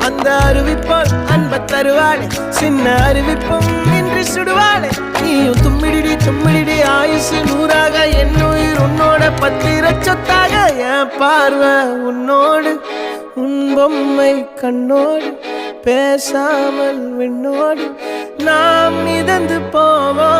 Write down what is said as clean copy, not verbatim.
அந்த அறிவிப்போல் அன்ப தருவாளே சின்ன அறிவிப்பும் இன்று சுடுவாளே நீயும் தும்மிடி ஆயுசு நூறாக என் உயிர் உன்னோட பத்திர சொத்தாக என் பார்வை உன்னோடு உன் பொம்மை கண்ணோடு பேசாமல் விண்ணோடு நாம் மிதந்து போவோம்